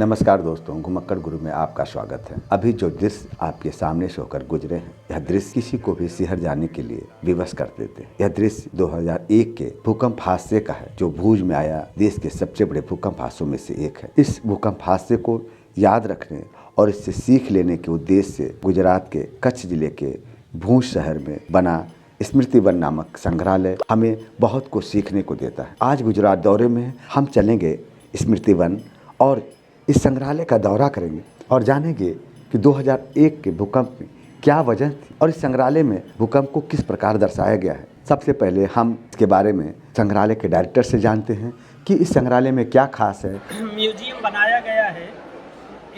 नमस्कार दोस्तों, घुमक्कड़ गुरु में आपका स्वागत है। अभी जो दृश्य आपके सामने से होकर गुजरे हैं, यह दृश्य किसी को भी शहर जाने के लिए विवश कर देते हैं। यह दृश्य 2001 के भूकंप हादसे का है, जो भुज में आया देश के सबसे बड़े भूकंप हादसों में से एक है। इस भूकंप हादसे को याद रखने और इससे सीख लेने के उद्देश्य से गुजरात के कच्छ जिले के भुज शहर में बना स्मृति वन नामक संग्रहालय हमें बहुत कुछ सीखने को देता है। आज गुजरात दौरे में हम चलेंगे स्मृति वन और इस संग्रहालय का दौरा करेंगे और जानेंगे कि 2001 के भूकंप में क्या वजह थी और इस संग्रहालय में भूकंप को किस प्रकार दर्शाया गया है। सबसे पहले हम इसके बारे में संग्रहालय के डायरेक्टर से जानते हैं कि इस संग्रहालय में क्या खास है। म्यूजियम बनाया गया है।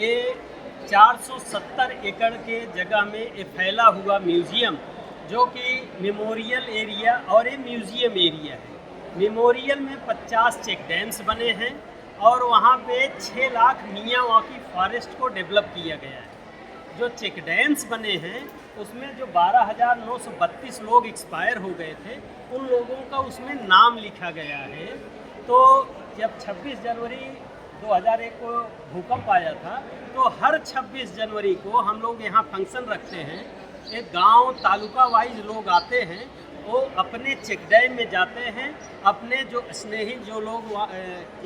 ये 470 एकड़ के जगह में ये फैला हुआ म्यूजियम, जो कि मेमोरियल एरिया और ये म्यूजियम एरिया है। मेमोरियल में 50 चेक डैम्स बने हैं और वहाँ पे 6 लाख मियावाकी फॉरेस्ट को डेवलप किया गया है। जो चेक डैम्स बने हैं उसमें जो 12,932 लोग एक्सपायर हो गए थे, उन लोगों का उसमें नाम लिखा गया है। तो जब 26 जनवरी 2001 को भूकंप आया था, तो हर 26 जनवरी को हम लोग यहाँ फंक्शन रखते हैं। एक गांव तालुका वाइज लोग आते हैं, वो अपने चेक डैम में जाते हैं, अपने जो स्नेही जो लोग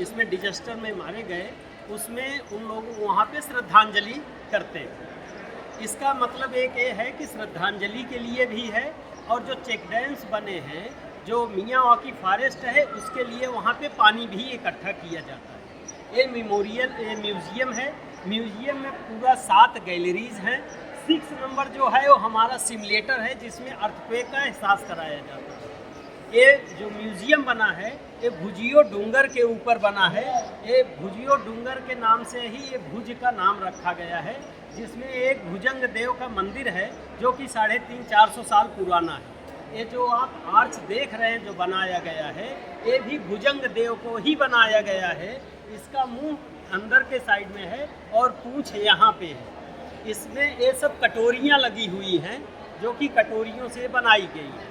इसमें डिजास्टर में मारे गए उसमें उन लोग वहाँ पे श्रद्धांजलि करते हैं। इसका मतलब एक ये है कि श्रद्धांजलि के लिए भी है, और जो चेक डैम्स बने हैं, जो मियावाकी फॉरेस्ट है, उसके लिए वहाँ पे पानी भी इकट्ठा किया जाता है। ये म्यूजियम है। म्यूजियम में पूरा 7 गैलरीज हैं। 6 नंबर जो है वो हमारा सिमुलेटर है, जिसमें अर्थक्वेक का एहसास कराया जाता है। ये जो म्यूजियम बना है, ये भुजियो डूंगर के ऊपर बना है। ये भुजियो डूंगर के नाम से ही ये भुज का नाम रखा गया है, जिसमें एक भुजंग देव का मंदिर है, जो कि 350-400 साल पुराना है। ये जो आप आर्च देख रहे हैं जो बनाया गया है, ये भी भुजंग देव को ही बनाया गया है। इसका मुंह अंदर के साइड में है और पूंछ यहाँ पे है। इसमें ये सब कटोरियाँ लगी हुई हैं, जो कि कटोरियों से बनाई गई हैं।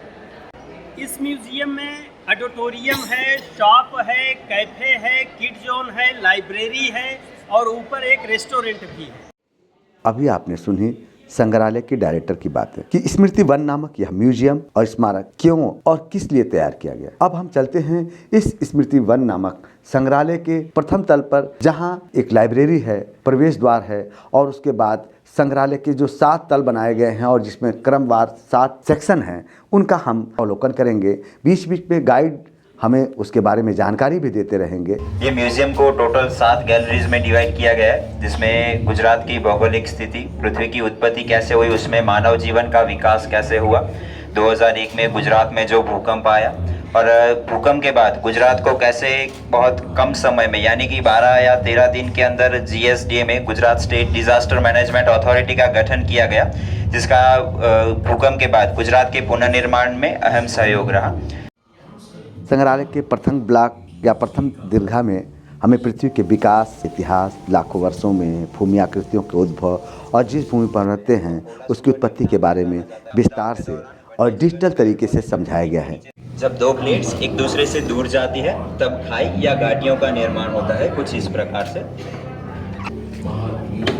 इस म्यूज़ियम में ऑडिटोरियम है, शॉप है, कैफ़े है, किड जोन है, लाइब्रेरी है और ऊपर एक रेस्टोरेंट भी है। अभी आपने सुनी संग्रहालय के डायरेक्टर की बातें कि स्मृति वन नामक यह म्यूजियम और स्मारक क्यों और किस लिए तैयार किया गया। अब हम चलते हैं इस स्मृति वन नामक संग्रहालय के प्रथम तल पर, जहां एक लाइब्रेरी है, प्रवेश द्वार है और उसके बाद संग्रहालय के जो 7 तल बनाए गए हैं और जिसमें क्रमवार 7 सेक्शन हैं, उनका हम अवलोकन करेंगे। बीच बीच में गाइड हमें उसके बारे में जानकारी भी देते रहेंगे। ये म्यूजियम को टोटल 7 गैलरीज में डिवाइड किया गया है, जिसमें गुजरात की भौगोलिक स्थिति, पृथ्वी की उत्पत्ति कैसे हुई, उसमें मानव जीवन का विकास कैसे हुआ, 2001 में गुजरात में जो भूकंप आया और भूकंप के बाद गुजरात को कैसे बहुत कम समय में, यानी कि 12 या 13 दिन के अंदर GSDA में, Gujarat state disaster management authority का गठन किया गया, जिसका भूकंप के बाद गुजरात के पुनर्निर्माण में अहम सहयोग रहा। संग्रहालय के प्रथम ब्लॉक या प्रथम दीर्घा में हमें पृथ्वी के विकास, इतिहास, लाखों वर्षों में भूमि आकृतियों के उद्भव और जिस भूमि पर रहते हैं उसकी उत्पत्ति के बारे में विस्तार से और डिजिटल तरीके से समझाया गया है। जब 2 प्लेट्स एक दूसरे से दूर जाती है, तब खाई या घाटियों का निर्माण होता है, कुछ इस प्रकार से।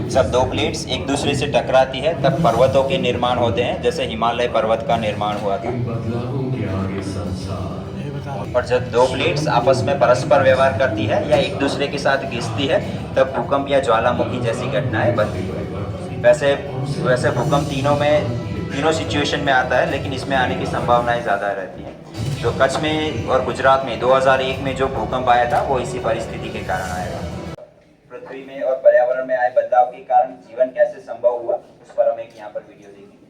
जब 2 प्लेट्स एक दूसरे से टकराती है, तब पर्वतों के निर्माण होते हैं, जैसे हिमालय पर्वत का निर्माण हुआ था। और जब 2 प्लेट्स आपस में परस्पर व्यवहार करती है या एक दूसरे के साथ घिसती है, तब भूकंप या ज्वालामुखी जैसी घटनाएं बनती है। वैसे भूकंप तीनों सिचुएशन में आता है, लेकिन इसमें आने की संभावनाएं ज़्यादा रहती हैं। जो कच्छ में और गुजरात में 2001 में जो भूकंप आया था, वो इसी परिस्थिति के कारण आया था। पृथ्वी में और पर्यावरण में आए बदलाव के कारण जीवन कैसे संभव हुआ, उस पर हम एक यहाँ पर वीडियो देखेंगे।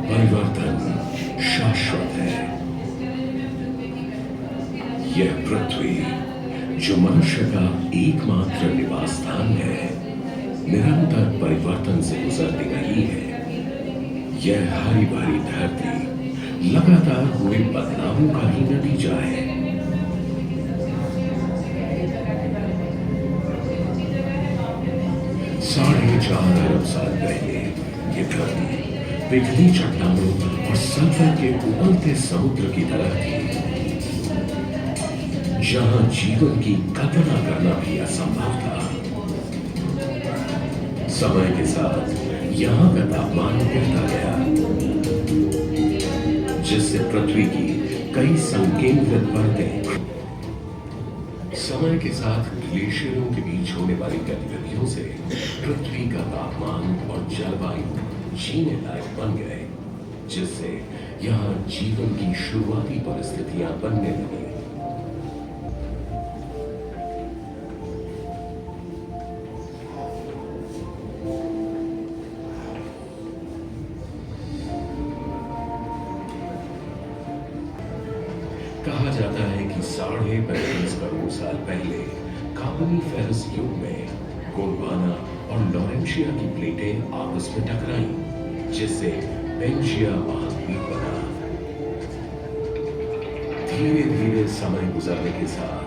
परिवर्तन शाश्वत है। यह पृथ्वी, जो मनुष्य का एकमात्र निवास स्थान है, निरंतर परिवर्तन से गुजरती रही है। यह हरी भरी धरती लगातार हुए बदलावों का ही नतीजा है। साढ़े 4 अरब साल पहले ये धरती पिघली चट्टानों और सल्फर के उबलते समुद्र की तरह थी, जहां जीवन की कल्पना करना भी असंभव था। समय के साथ यहाँ का तापमान गिरता गया, जिससे पृथ्वी की कई संकेंद्रित परतें समय के साथ ग्लेशियरों के बीच होने वाली गतिविधियों से पृथ्वी का तापमान और जलवायु जीने लायक बन गए, जिससे यहाँ जीवन की शुरुआती परिस्थितियां बनने लगी। कहा जाता है कि 35.5 करोड़ साल पहले कार्बोनिफेरस युग में गोंडवाना और लॉरेंशिया की प्लेटें आपस में टकराईं, जिससे पेंशिया महाद्वीप बना। धीरे धीरे समय गुजरने के साथ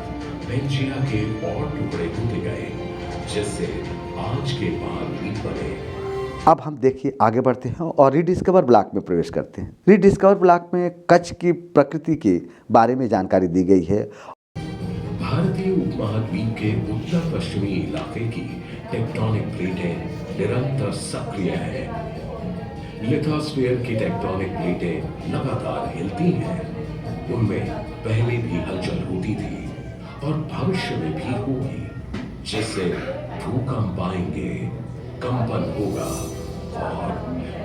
पेंशिया के और टुकड़े होते गए, जिससे आज के महाद्वीप बने। अब हम देखिए आगे बढ़ते हैं और रीडिस्कवर ब्लॉक में प्रवेश करते हैं। रीडिस्कवर ब्लॉक में कच्छ की प्रकृति के बारे में जानकारी दी गई है। भारतीय उपमहाद्वीप के उत्तर पश्चिमी इलाके की टेक्टोनिक प्लेटें निरंतर सक्रिय हैं। लिथोस्फीयर की टेक्टोनिक प्लेटें लगातार हिलती हैं। उनमें पहले भी हलचल होती थी और भविष्य में भी होगी, जिससे भूकंप आएंगे, कंपन होगा और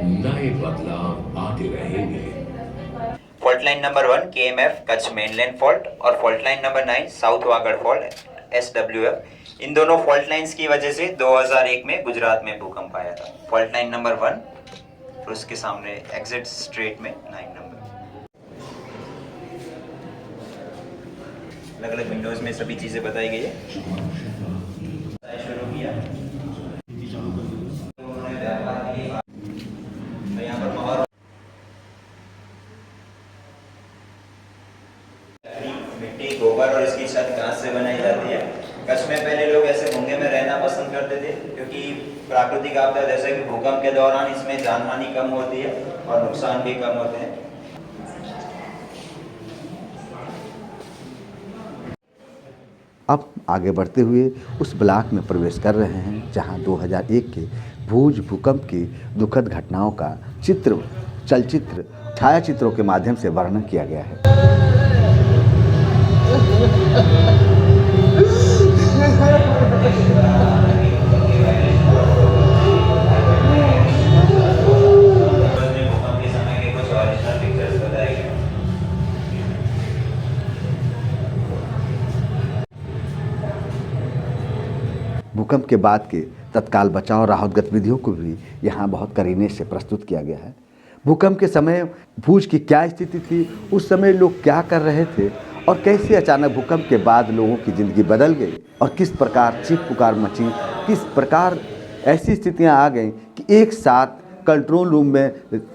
नए बदलाव आते रहेंगे। Fault line number 1 KMF Kutch mainland fault और fault line number 9 south Wagad fault SWF, इन दोनों फॉल्ट लाइंस की वजह से 2001 में गुजरात में भूकंप आया था। फॉल्ट लाइन नंबर 1 और उसके सामने एग्जिट स्ट्रेट में 9 नंबर। अलग अलग विंडोज में सभी चीजें बताई गई है। शुरू किया तो यहाँ पर माहौल मिट्टी, गोबर और इसकी छत घास से बनाई जाती है। कच्छ में पहले लोग ऐसे भूंगे में रहना पसंद करते थे, क्योंकि प्राकृतिक आपदा जैसे कि भूकंप के दौरान इसमें जानहानि कम होती है और नुकसान भी कम होते हैं। अब आगे बढ़ते हुए उस ब्लॉक में प्रवेश कर रहे हैं जहां 2001 के भूज भूकंप की दुखद घटनाओं का चलचित्र छायाचित्रों के माध्यम से वर्णन किया गया है। भूकंप के बाद के तत्काल बचाव और राहत गतिविधियों को भी यहाँ बहुत करीने से प्रस्तुत किया गया है। भूकंप के समय भूज की क्या स्थिति थी, उस समय लोग क्या कर रहे थे और कैसे अचानक भूकंप के बाद लोगों की ज़िंदगी बदल गई और किस प्रकार चीख पुकार मची, किस प्रकार ऐसी स्थितियाँ आ गईं कि एक साथ कंट्रोल रूम में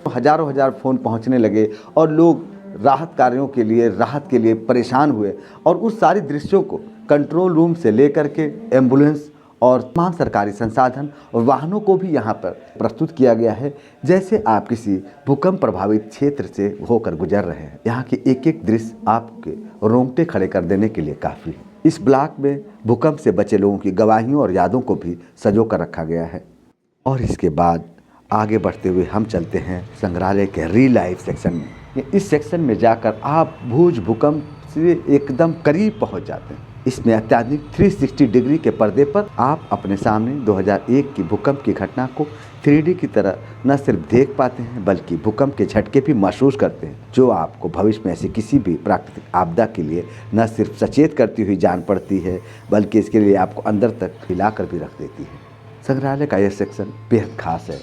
हज़ारों फ़ोन पहुँचने लगे और लोग राहत कार्यों के लिए राहत के लिए परेशान हुए। और उस सारी दृश्यों को कंट्रोल रूम से लेकर के एम्बुलेंस और तमाम सरकारी संसाधन और वाहनों को भी यहाँ पर प्रस्तुत किया गया है, जैसे आप किसी भूकंप प्रभावित क्षेत्र से होकर गुजर रहे हैं। यहाँ के एक एक दृश्य आपके रोंगटे खड़े कर देने के लिए काफ़ी है। इस ब्लॉक में भूकंप से बचे लोगों की गवाहियों और यादों को भी संजो कर रखा गया है। और इसके बाद आगे बढ़ते हुए हम चलते हैं संग्रहालय के रियल लाइफ सेक्शन में। इस सेक्शन में जाकर आप भूज भूकंप से एकदम करीब पहुँच जाते हैं। इसमें अत्याधुनिक 360 डिग्री के पर्दे पर आप अपने सामने 2001 की भूकंप की घटना को 3D की तरह न सिर्फ देख पाते हैं बल्कि भूकंप के झटके भी महसूस करते हैं, जो आपको भविष्य में ऐसी किसी भी प्राकृतिक आपदा के लिए न सिर्फ सचेत करती हुई जान पड़ती है बल्कि इसके लिए आपको अंदर तक हिलाकर भी रख देती है। संग्रहालय का यह सेक्शन बेहद खास है।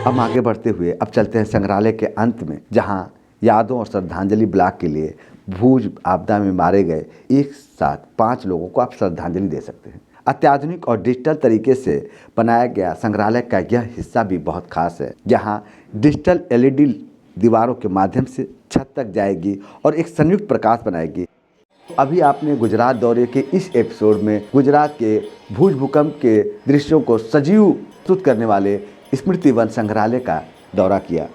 हम आगे बढ़ते हुए अब चलते हैं संग्रहालय के अंत में, जहां यादों और श्रद्धांजलि ब्लॉक के लिए भूज आपदा में मारे गए एक साथ 5 लोगों को आप श्रद्धांजलि दे सकते हैं। अत्याधुनिक और डिजिटल तरीके से बनाया गया संग्रहालय का यह हिस्सा भी बहुत खास है, जहां डिजिटल LED दीवारों के माध्यम से छत तक जाएगी और एक संयुक्त प्रकाश बनाएगी। अभी आपने गुजरात दौरे के इस एपिसोड में गुजरात के भूज भूकंप के दृश्यों को सजीव प्रस्तुत करने वाले स्मृति वन संग्रहालय का दौरा किया।